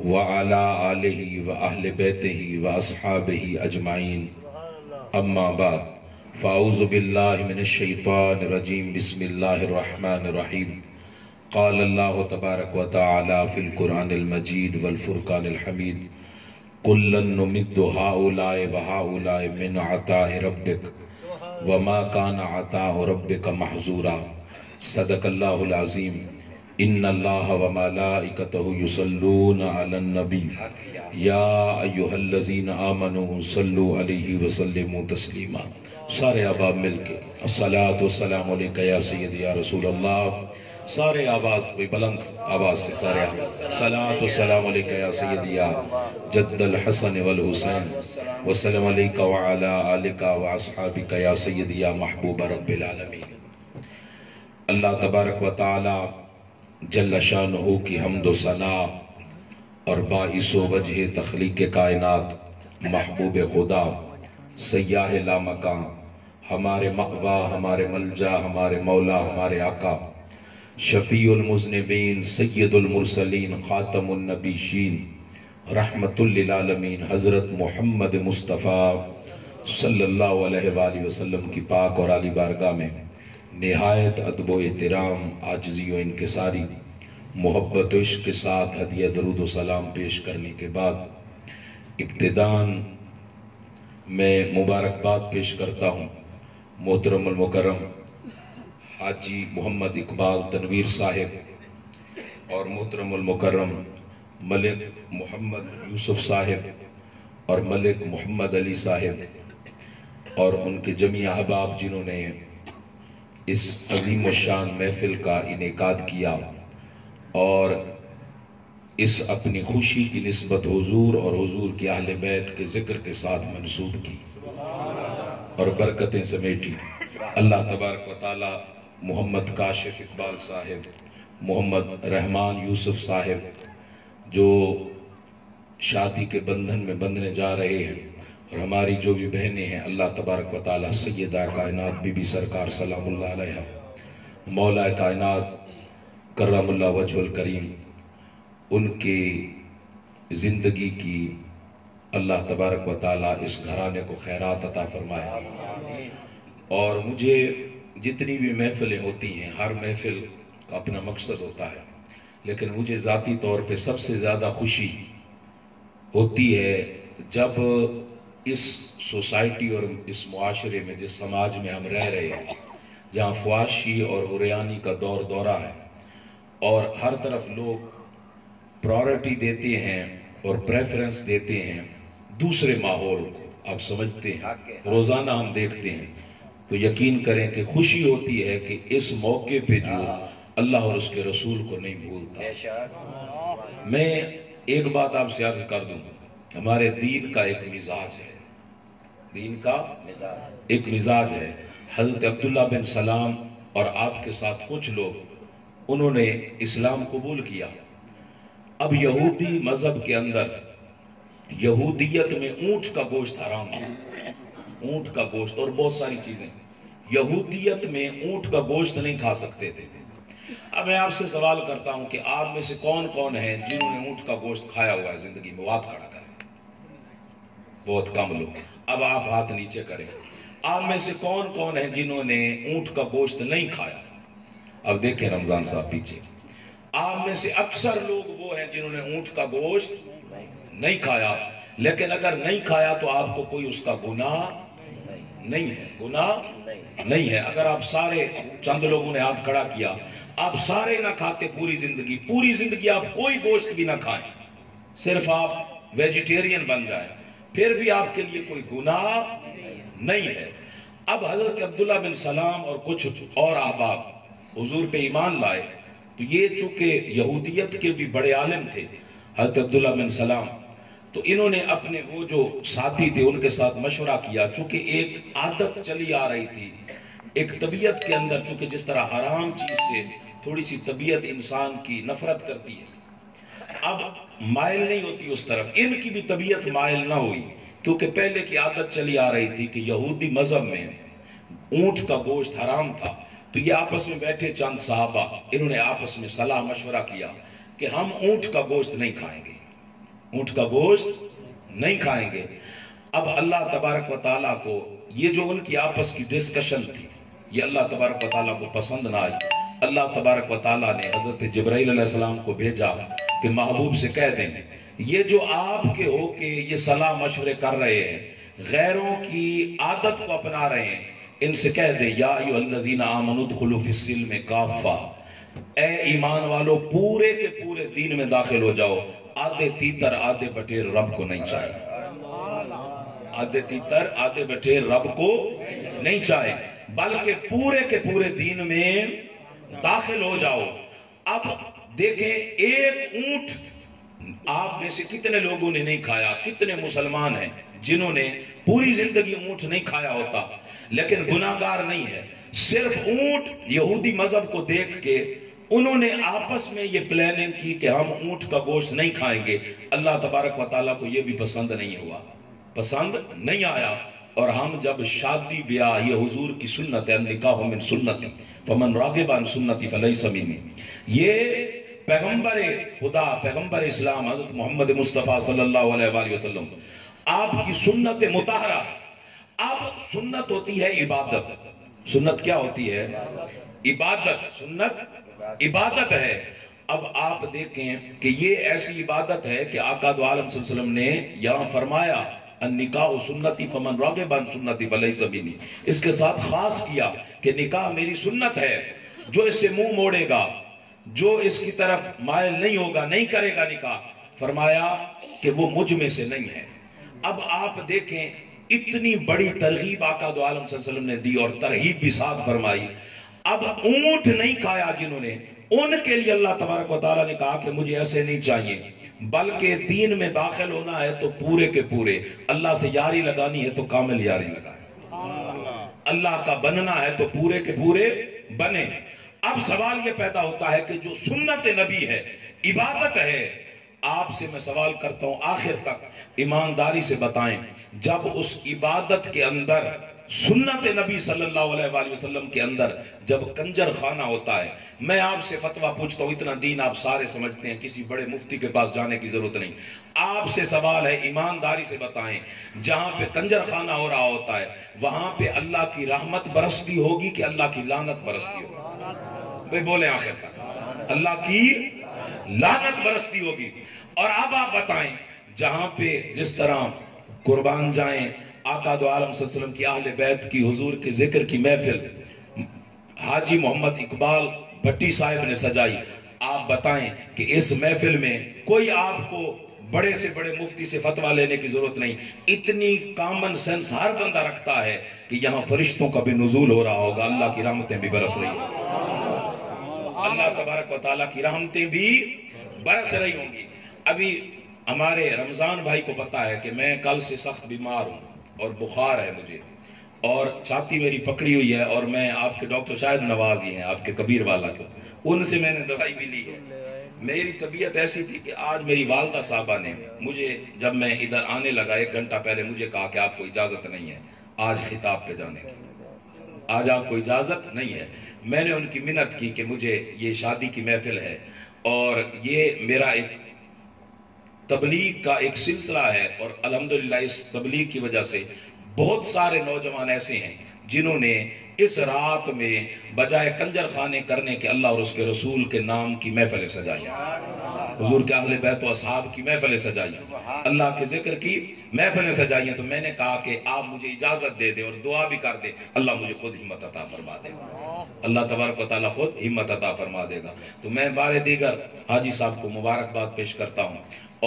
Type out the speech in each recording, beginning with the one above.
وعلى آله وأهل بيته وأصحابه أجمعين أما بعد فأعوذ بالله من الشيطان الرجيم بسم الله الرحمن الرحيم قال الله تبارك وتعالى في القرآن المجيد والفرقان الحميد قل لن نمد هؤلاء وهؤلاء من عطاء ربك وما كان عطاء ربك محظورا صدق الله العظيم ان اللہ و ملائکتہ یصلون علی النبی یا ایہا الذین آمنوا صلوا علیہ وسلموا تسلیما۔ سارے احباب مل کے الصلاۃ والسلام علیک یا سیدی یا رسول اللہ، سارے آواز بلند آواز سے سارے الصلاۃ والسلام علیک یا سیدی یا جد الحسن والحسین وسلم علیک وعلی آلک واصحابک یا سیدی یا محبوب رب العالمین۔ اللہ تبارک و تعالی جل شانہ کی حمد و ثنا اور باعث و وجہ تخلیق کائنات محبوب خدا سیاہ لامکان ہمارے مأوا، ہمارے ملجا، ہمارے مولا، ہمارے آقا شفیع المذنبین سید المرسلین خاتم النبیین رحمت للعالمین حضرت محمد مصطفیٰ صلی اللہ علیہ وآلہ وسلم کی پاک اور عالی بارگاہ میں نہایت ادب و احترام، عاجزی و انکساری، محبت و عشق کے ساتھ ہدیہ درود و سلام پیش کرنے کے بعد ابتداءً میں مبارکباد پیش کرتا ہوں محترم المکرم حاجی محمد اقبال تنویر صاحب اور محترم المکرم ملک محمد یوسف صاحب اور ملک محمد علی صاحب اور ان کے جمیع احباب جنہوں نے اس عظیم الشان محفل کا انعقاد کیا اور اس اپنی خوشی کی نسبت حضور اور حضور کی اہل بیت کے ذکر کے ساتھ منسوب کی اور برکتیں سمیٹی۔ اللہ تبارک و تعالی محمد کاشف اقبال صاحب، محمد رحمان یوسف صاحب جو شادی کے بندھن میں بندھنے جا رہے ہیں اور ہماری جو بھی بہنیں ہیں، اللہ تبارک و تعالی سیدہ کائنات بی بی سرکار سلام اللہ علیہ مولا کائنات کرم اللہ وجہ الکریم ان کی زندگی کی اللہ تبارک و تعالی اس گھرانے کو خیرات عطا فرمائے۔ اور مجھے جتنی بھی محفلیں ہوتی ہیں ہر محفل کا اپنا مقصد ہوتا ہے، لیکن مجھے ذاتی طور پہ سب سے زیادہ خوشی ہوتی ہے جب اس سوسائٹی اور اس معاشرے میں جس سماج میں ہم رہ رہے ہیں جہاں فحاشی اور عریانی کا دور دورہ ہے اور ہر طرف لوگ پرائورٹی دیتے ہیں اور پریفرنس دیتے ہیں دوسرے ماحول کو، آپ سمجھتے ہیں روزانہ ہم دیکھتے ہیں، تو یقین کریں کہ خوشی ہوتی ہے کہ اس موقع پہ جو اللہ اور اس کے رسول کو نہیں بھولتا۔ میں ایک بات آپ سے عرض کر دوں، ہمارے دین کا ایک مزاج ہے، دین کا ایک مزاج ہے۔ حضرت عبداللہ بن سلام اور آپ کے ساتھ کچھ لوگ انہوں نے اسلام قبول کیا۔ اب یہودی مذہب کے اندر یہودیت میں اونٹ کا گوشت حرام ہے، اونٹ کا گوشت اور بہت ساری چیزیں یہودیت میں اونٹ کا گوشت نہیں کھا سکتے تھے۔ اب میں آپ سے سوال کرتا ہوں کہ آپ میں سے کون کون ہیں جنہوں نے اونٹ کا گوشت کھایا ہوا ہے زندگی میں؟ ہاتھ کھڑا کریں، بہت کم لوگ۔ اب آپ ہاتھ نیچے کریں، آپ میں سے کون کون ہیں جنہوں نے اونٹ کا گوشت نہیں کھایا؟ اب دیکھیں رمضان صاحب پیچھے، آپ میں سے اکثر لوگ وہ ہیں جنہوں نے اونٹ کا گوشت نہیں کھایا، لیکن اگر نہیں کھایا تو آپ کو کوئی اس کا گناہ نہیں ہے، گناہ نہیں ہے۔ اگر آپ سارے، چند لوگوں نے ہاتھ کھڑا کیا، آپ سارے نہ کھاتے پوری زندگی آپ کوئی گوشت بھی نہ کھائیں، صرف آپ ویجیٹیرین بن جائیں، پھر بھی آپ کے لیے کوئی گناہ نہیں ہے۔ اب حضرت عبداللہ بن سلام اور کچھ اور احباب حضور پہ ایمان لائے، تو یہ چونکہ یہودیت کے بھی بڑے عالم تھے حضرت عبداللہ بن سلام، تو انہوں نے اپنے وہ جو ساتھی تھے ان کے ساتھ مشورہ کیا، چونکہ ایک عادت چلی آ رہی تھی، ایک طبیعت کے اندر، چونکہ جس طرح حرام چیز سے تھوڑی سی طبیعت انسان کی نفرت کرتی ہے، اب مائل نہیں ہوتی اس طرف، ان کی بھی طبیعت مائل نہ ہوئی، کیونکہ پہلے کی عادت چلی آ رہی تھی کہ یہودی مذہب میں اونٹ کا گوشت حرام تھا۔ تو یہ آپس میں بیٹھے چند صحابہ، انہوں نے آپس میں صلاح مشورہ کیا کہ ہم اونٹ کا گوشت نہیں کھائیں گے، اونٹ کا گوشت نہیں کھائیں گے۔ اب اللہ تبارک و تعالیٰ کو یہ جو ان کی آپس کی ڈسکشن تھی یہ اللہ تبارک و تعالیٰ کو پسند نہ آئی۔ اللہ تبارک و تعالیٰ نے حضرت جبرائیل علیہ السلام کو بھیجا کہ محبوب سے کہہ دیں یہ جو آپ کے ہو کے یہ صلاح مشورے کر رہے ہیں، غیروں کی عادت کو اپنا رہے ہیں، ان سے کہہ دیں یا ایھا الذین آمنوا ادخلوا فی السلم کافہ، اے ایمان والو پورے کے پورے دین میں داخل ہو جاؤ، آدھے تیتر آدھے بٹیر رب کو نہیں چاہیے، آدھے تیتر آدھے بٹیر رب کو نہیں چاہے، بلکہ پورے کے پورے دین میں داخل ہو جاؤ۔ اب دیکھیں ایک اونٹ آپ میں سے کتنے لوگوں نے نہیں کھایا، کتنے مسلمان ہیں جنہوں نے پوری زندگی اونٹ نہیں کھایا ہوتا لیکن گناہگار نہیں ہے، صرف اونٹ یہودی مذہب کو دیکھ کے انہوں نے آپس میں یہ پلاننگ کی کہ ہم اونٹ کا گوشت نہیں کھائیں گے۔ اللہ تبارک و تعالیٰ کو یہ بھی پسند نہیں ہوا، پسند نہیں آیا، اور ہم جب شادی بیاہ یہ حضور کی سنت ہے، النکاح من سنتی فمن راغب عن سنتی فلیس منی، یہ پیغمبر خدا پیغمبر اسلام حضرت محمد مصطفیٰ صلی اللہ علیہ وآلہ وسلم آپ کی سنت مطہرہ۔ اب سنت ہوتی ہے عبادت، سنت کیا ہوتی ہے؟ عبادت، سنت عبادت ہے۔ اب آپ دیکھیں کہ یہ ایسی عبادت ہے کہ آقا دو عالم صلی اللہ علیہ وسلم نے یہاں فرمایا النکاح سنتی فمن راغب عن سنتی فلیس منی، اس کے ساتھ خاص کیا کہ نکاح میری سنت ہے، جو اس سے منہ موڑے گا، جو اس کی طرف مائل نہیں ہوگا، نہیں کرے گا نکاح، فرمایا کہ وہ مجھ میں سے نہیں ہے۔ اب آپ دیکھیں اتنی بڑی ترغیب آقا دو عالم صلی اللہ علیہ وسلم نے دی اور ترغیب بھی ساتھ فرمائی۔ اب اونٹ نہیں کھایا جنہوں نے، ان کے لیے اللہ تبارک و تعالیٰ نے کہا کہ مجھے ایسے نہیں چاہیے، بلکہ دین میں داخل ہونا ہے تو پورے کے پورے، اللہ سے یاری لگانی ہے تو کامل یاری لگائیں، اللہ کا بننا ہے تو پورے کے پورے بنے۔ اب سوال یہ پیدا ہوتا ہے کہ جو سنت نبی ہے، عبادت ہے، آپ سے میں سوال کرتا ہوں آخر تک ایمانداری سے بتائیں، جب اس عبادت کے اندر سنت نبی صلی اللہ علیہ وآلہ وسلم کے اندر جب کنجر خانہ ہوتا ہے، میں آپ سے فتویٰ پوچھتا ہوں، اتنا دین آپ سارے سمجھتے ہیں، کسی بڑے مفتی کے پاس جانے کی ضرورت نہیں، آپ سے سوال ہے ایمانداری سے بتائیں، جہاں پہ کنجر خانہ ہو رہا ہوتا ہے وہاں پہ اللہ کی رحمت برستی ہوگی کہ اللہ کی لعنت برستی ہوگی؟ بھئی بولیں آخر تک، اللہ کی لعنت برستی ہوگی۔ اور اب آپ بتائیں جہاں پہ جس طرح قربان جائیں آقا دو عالم صلی اللہ علیہ وسلم کی اہل بیت کی حضور کے ذکر کی محفل حاجی محمد اقبال بھٹی صاحب نے سجائی، آپ بتائیں کہ اس محفل میں کوئی آپ کو بڑے سے بڑے مفتی سے فتویٰ لینے کی ضرورت نہیں، اتنی کامن سینس ہر بندہ رکھتا ہے کہ یہاں فرشتوں کا بھی نزول ہو رہا ہوگا، اللہ کی رحمتیں بھی برس رہی ہیں، اللہ تبارک و تعالیٰ کی رحمتیں بھی برس رہی ہوں گی۔ ابھی ہمارے رمضان بھائی کو پتا ہے کہ میں کل سے سخت بیمار ہوں اور بخار ہے مجھے، اور چھاتی میری پکڑی ہوئی ہے، اور میں آپ کے ڈاکٹر شاہد نواز ہی ہیں آپ کے کبیر والا کے، ان سے میں نے دوائی بھی لی ہے۔ میری طبیعت ایسی تھی کہ آج میری والدہ صاحبہ نے مجھے جب میں ادھر آنے لگا 1 گھنٹہ پہلے مجھے کہا کہ آپ کو اجازت نہیں ہے آج خطاب پہ جانے کی، آج آپ کو اجازت نہیں ہے۔ میں نے ان کی منت کی کہ مجھے یہ شادی کی محفل ہے اور یہ میرا ایک تبلیغ کا ایک سلسلہ ہے، اور الحمدللہ اس تبلیغ کی وجہ سے بہت سارے نوجوان ایسے ہیں جنہوں نے اس رات میں بجائے کنجر خانے کرنے کے اللہ اور اس کے رسول کے نام کی محفلیں سجائی، حضور کے اہل بیت و اصحاب کی محفلیں سجائی، اللہ کے ذکر کی محفلیں سجائی ہیں۔ تو میں نے کہا کہ آپ مجھے اجازت دے دیں اور دعا بھی کر دیں، اللہ مجھے خود ہمت عطا فرما دے گا، اللہ تبارک و تعالیٰ خود ہمت عطا فرما دے گا۔ تو میں بار دیگر حاجی صاحب کو مبارکباد پیش کرتا ہوں،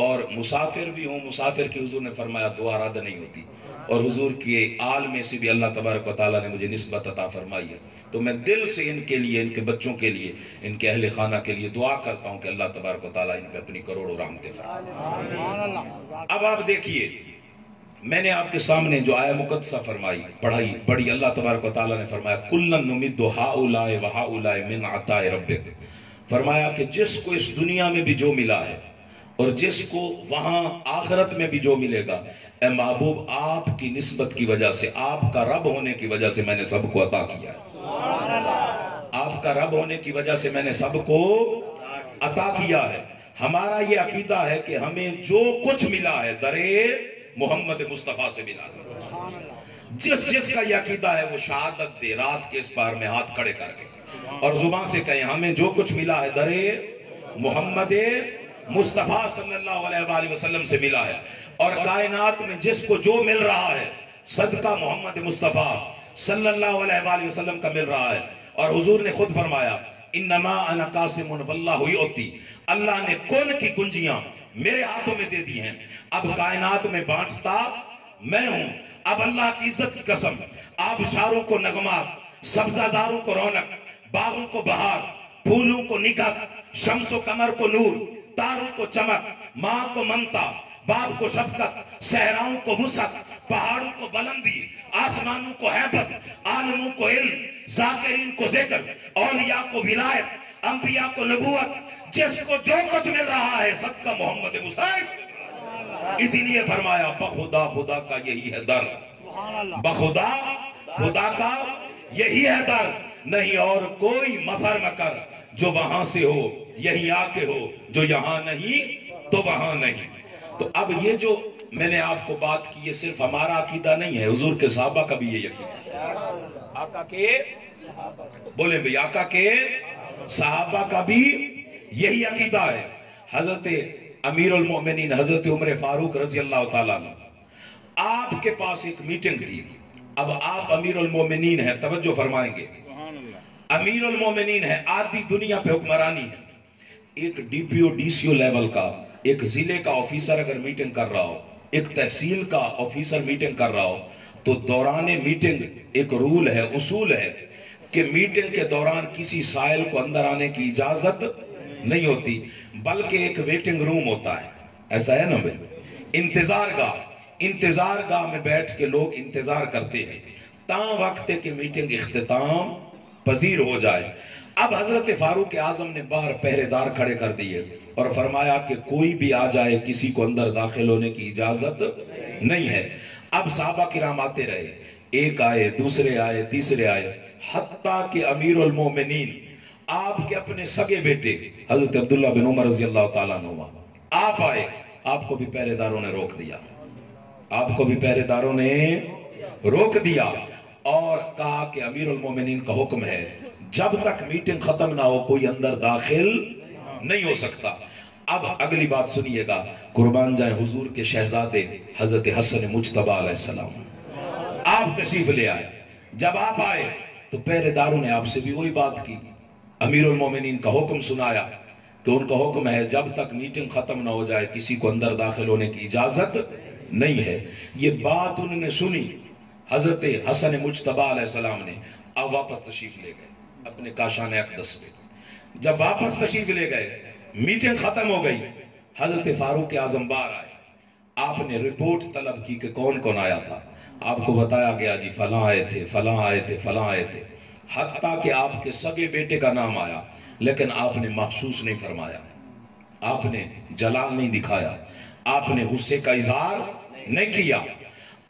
اور مسافر بھی ہوں، مسافر کی حضور نے فرمایا دعا رد نہیں ہوتی، اور حضور کی آل میں سے بھی اللہ تبارک و تعالیٰ نے مجھے نسبت عطا فرمائی ہے، تو میں دل سے ان کے لیے، ان کے بچوں کے لیے، ان کے اہل خانہ کے لیے دعا کرتا ہوں کہ اللہ تبارک و تعالیٰ ان پہ اپنی کروڑوں رحمتیں فرمائے۔ اب آپ دیکھیے میں نے آپ کے سامنے جو آیہ مقدسہ فرمائی پڑھائی پڑھی، اللہ تبارک و تعالیٰ نے فرمایا کُلًّا نُمِدُّ ہَؤُلَاءِ وَہَؤُلَاءِ مِنْ عَطَاءِ رَبِّكَ، فرمایا کہ جس کو اس دنیا میں بھی جو ملا ہے اور جس کو وہاں آخرت میں بھی جو ملے گا، اے محبوب آپ کی نسبت کی وجہ سے، آپ کا رب ہونے کی وجہ سے میں نے سب کو عطا کیا ہے، آپ کا رب ہونے کی وجہ سے میں نے سب کو عطا کیا ہے۔ ہمارا یہ عقیدہ ہے کہ ہمیں جو کچھ ملا ہے درے محمد مصطفیٰ سے ملا ہے. جس کا یہ عقیدہ ہے وہ شہادت دے رات کے اس بار میں ہاتھ کھڑے کر کے اور زبان سے کہیں ہمیں جو کچھ ملا ہے درے محمد مصطفیٰ صلی اللہ علیہ وآلہ وسلم سے ملا ہے. اور کائنات میں جس کو جو مل رہا ہے صدقہ محمد مصطفیٰ صلی اللہ علیہ وآلہ وسلم کا مل رہا ہے. اور حضور نے خود فرمایا انما انا قاسم واللہ یعطی، اللہ نے کون کی کنجیاں میرے ہاتھوں میں دے دی ہیں، اب کائنات میں بانٹتا میں ہوں. اب اللہ کی عزت کی قسم، آبشاروں کو نغمات، سبزہ زاروں کو رونق، باغوں کو بہار، پھولوں کو نگہت، شمس و قمر کو نور، تاروں کو چمک، ماں کو ممتا، باپ کو شفقت، صحراؤں کو وسعت، پہاڑوں کو بلندی، آسمانوں کو ہیبت، عالموں کو علم، ذاکرین کو ذکر، اولیاء کو ولایت، انبیاء کو نبوت، جس کو جو کچھ مل رہا ہے صدقہ محمد مصطفیٰ. اسی لیے فرمایا بخدا خدا کا یہی ہے در، بخدا خدا کا یہی ہے در، نہیں اور کوئی مفر مکر، جو وہاں سے ہو یہی آ کے ہو، جو یہاں نہیں تو وہاں نہیں. تو اب یہ جو میں نے آپ کو بات کی یہ صرف ہمارا عقیدہ نہیں ہے، حضور کے صحابہ کا بھی یہ عقیدہ ہے. آقا کے بولیں بھئی آقا کے صحابہ کا بھی یہی عقیدہ ہے. حضرت امیر المؤمنین حضرت عمر فاروق رضی اللہ تعالیٰ عنہ، آپ کے پاس ایک میٹنگ تھی. اب آپ امیر المؤمنین ہیں، توجہ فرمائیں گے، امیر المؤمنین ہے، آدھی دنیا پہ حکمرانی ہے. ایک D P O D C O level کا ایک ضلع کا آفیسر اگر میٹنگ کر رہا ہو، ایک تحصیل کا آفیسر میٹنگ کر رہا ہو، تو دوران میٹنگ ایک رول ہے، اصول ہے کہ میٹنگ کے دوران کسی سائل کو اندر آنے کی اجازت نہیں ہوتی، بلکہ ایک ویٹنگ روم ہوتا ہے. ایسا ہے نا بھائی، انتظار گاہ میں بیٹھ کے لوگ انتظار کرتے ہیں تاں وقت کہ میٹنگ اختتام پذیر ہو جائے. اب حضرت فاروق اعظم نے باہر پہرے دار کھڑے کر دیے اور فرمایا کہ کوئی بھی آ جائے، کسی کو اندر داخل ہونے کی اجازت نہیں ہے. اب صحابہ کرام آتے رہے، ایک آئے، دوسرے آئے، تیسرے آئے، حتیٰ کہ امیر المومنین آپ کے اپنے سگے بیٹے حضرت عبداللہ بن عمر رضی اللہ تعالیٰ عنہ آپ آئے. آپ کو بھی پہرے داروں نے روک دیا، آپ کو بھی پہرے داروں نے روک دیا اور کہا کہ امیر المومنین کا حکم ہے جب تک میٹنگ ختم نہ ہو کوئی اندر داخل نہیں ہو سکتا. اب اگلی بات سنیے گا، قربان جائیں حضور کے شہزادے حضرت حسن مجتبیٰ علیہ السلام، آپ تشریف لے آئے. جب آپ آئے تو پہرے داروں نے آپ سے بھی وہی بات کی، امیر المومنین کا حکم سنایا کہ ان کا حکم ہے جب تک میٹنگ ختم نہ ہو جائے کسی کو اندر داخل ہونے کی اجازت نہیں ہے. یہ بات انہوں نے سنی حضرت حسن مجتبیٰ علیہ السلام نے، اب واپس تشریف لے گئے اپنے کاشان اقدس پہ. جب واپس تشریف لے گئے، میٹنگ ختم ہو گئی، حضرت فاروق اعظم باہر آئے. آپ نے رپورٹ طلب کی کہ کون کون آیا تھا. آپ کو بتایا گیا جی فلاں آئے تھے، فلاں آئے تھے، فلاں آئے تھے، حتیٰ کہ آپ کے سگے بیٹے کا نام آیا، لیکن آپ نے محسوس نہیں فرمایا، آپ نے جلال نہیں دکھایا، آپ نے غصے کا اظہار نہیں کیا.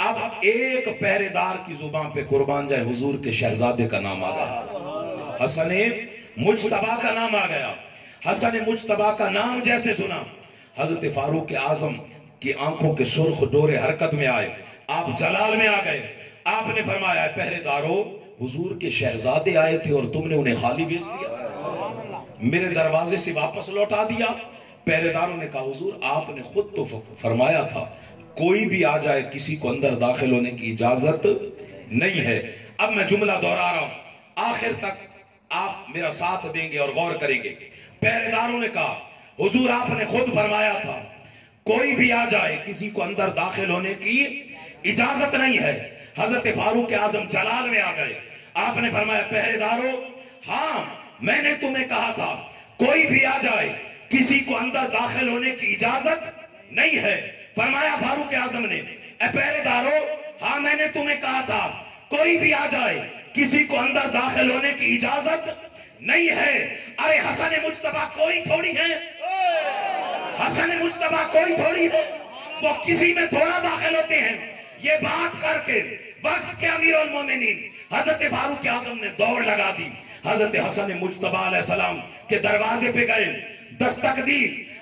اب ایک پہرے دار کی زبان پہ قربان جائے حضور کے شہزادے کا نام آ گیا، حسن مجتبیٰ کا نام آ گیا. حسن مجتبیٰ کا نام جیسے سنا، حضرت فاروق اعظم کی آنکھوں کے سرخ ڈورے حرکت میں آئے، آپ جلال میں آ گئے. آپ نے فرمایا پہرے دارو، حضور کے شہزادے آئے تھے اور تم نے انہیں خالی بھیج دیا، میرے دروازے سے واپس لوٹا دیا. پہرے داروں نے کہا حضور آپ نے خود تو فرمایا تھا کوئی بھی آ جائے کسی کو اندر داخل ہونے کی اجازت نہیں ہے. اب میں جملہ دہرا رہا ہوں، آخر تک آپ میرا ساتھ دیں گے اور غور کریں گے. پہرے داروں نے کہا حضور آپ نے خود فرمایا تھا کوئی بھی آ جائے کسی کو اندر داخل ہونے کی اجازت نہیں ہے. حضرت فاروق اعظم جلال میں آ گئے. آپ نے فرمایا پہرے دارو، ہاں میں نے تمہیں کہا تھا کوئی بھی آ جائے کسی کو اندر داخل ہونے کی اجازت نہیں ہے. فرمایا فاروق اعظم نے اے پہرے دارو، ہاں میں نے تمہیں کہا تھا کوئی بھی آ جائے کسی کو اندر داخل ہونے کی اجازت نہیں ہے. ارے حسن مجتبیٰ کوئی تھوڑی ہے، حسن مجتبیٰ کوئی تھوڑی ہے، وہ کسی میں تھوڑا داخل ہوتے ہیں. یہ بات کر کے وقت کے امیر المومنین حضرت فاروق اعظم نے دوڑ لگا دی، حضرت حسن مجتبیٰ علیہ السلام کے دروازے پہ گئے، دستک دی.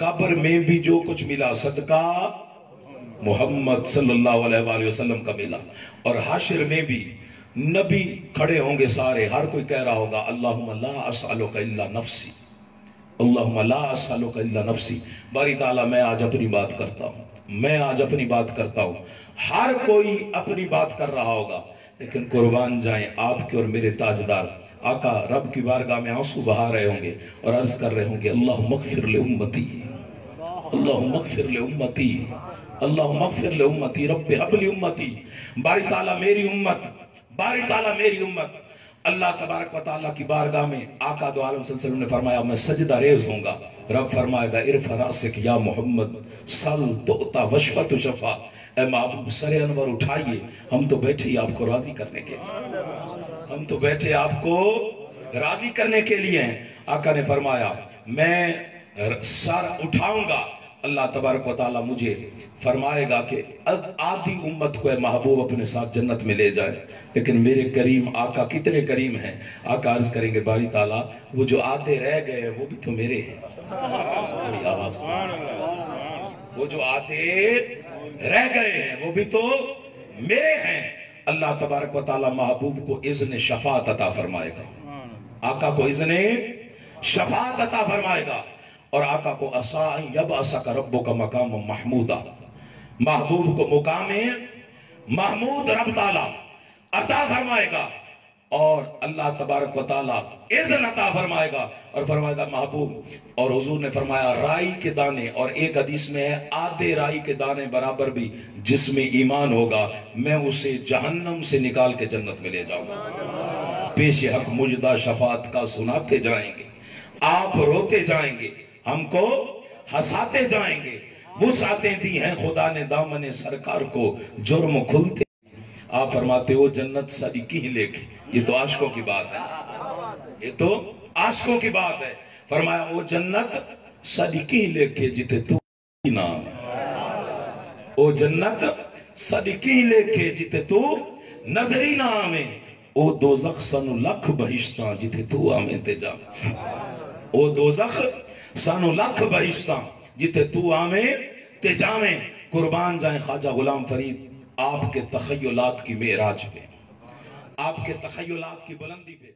قبر میں بھی جو کچھ ملا صدقہ محمد صلی اللہ علیہ وآلہ وسلم کا ملا، اور حشر میں بھی نبی کھڑے ہوں گے سارے، ہر کوئی کہہ رہا ہوگا اللہم لا اسألک الا نفسی، اللہم لا اسألک الا نفسی۔ باری تعالیٰ میں آج اپنی بات کرتا ہوں، ہر کوئی اپنی بات کر رہا ہوگا، لیکن قربان جائیں آپ کے اور میرے تاجدار آقا رب کی بارگاہ میں آنسو بہا رہے ہوں گے اور عرض کر رہے ہوں گے اللہم اغفر لامتی، اللہم اغفر لامتی، اللہم اغفر لامتی، رب حب لی امتی۔ باری تعالیٰ میری امت، اللہ تبارک و تعالیٰ کی بارگاہ میں آقا دو عالم صلی اللہ علیہ وسلم نے فرمایا میں سجدہ ریز ہوں گا، رب فرمائے گا ارفع راسک یا محمد سل تؤتا وشفع تشفع، اے محبوب سر انور اٹھائیے، ہم تو بیٹھے ہی آپ کو راضی کرنے کے لیے ہیں، آقا نے فرمایا میں سر اٹھاؤں گا، اللہ تبارک و تعالیٰ مجھے فرمائے گا کہ آدھی امت کو اے محبوب اپنے ساتھ جنت میں لے جائے، لیکن میرے کریم آقا کتنے کریم ہیں، آقا عرض کریں گے باری تعالیٰ وہ جو آدھے رہ گئے وہ بھی تو میرے ہیں، وہ جو آدھے رہ گئے ہیں وہ بھی تو میرے ہیں۔ اللہ تبارک و تعالیٰ محبوب کو اذن شفاعت عطا فرمائے گا، آقا کو اذن شفاعت عطا فرمائے گا، اور آقا کو عَسَىٰ أَن يَبْعَثَكَ رَبُّكَ مَقَامًا مَحْمُودًا، محبوب کو مقام محمود رب تعالیٰ عطا فرمائے گا، اور اللہ تبارک و تعالیٰ اذن عطا فرمائے گا، اور فرمائے گا محبوب، اور حضور نے فرمایا رائی کے دانے، اور ایک حدیث میں ہے آدھے رائی کے دانے برابر بھی جس میں ایمان ہوگا میں اسے جہنم سے نکال کے جنت میں لے جاؤں گا۔ پیش حق مجدہ شفاعت کا سناتے جائیں گے، آپ روتے جائیں گے، ہم کو ہنساتے جائیں گے، وسعتیں دی ہیں خدا نے دامن سرکار کو، جرم کھلتے آپ فرماتے ہو جنت ساری کی لے کے، یہ تو عاشقوں کی بات ہے، فرمایا وہ جنت ساری کی لے کے جتے تو نام ہے، وہ جنت ساری کی لے کے جتے تو نظری نام ہے، وہ دوزخ سنو لکھ بہشتاں جتے تو آمیں تے جا، وہ دوزخ سانو لکھ بہشتاں جتے تو آمیں تے جامیں۔ قربان جائیں خواجہ غلام فرید آپ کے تخیلات کی معراج پہ، آپ کے تخیلات کی بلندی پہ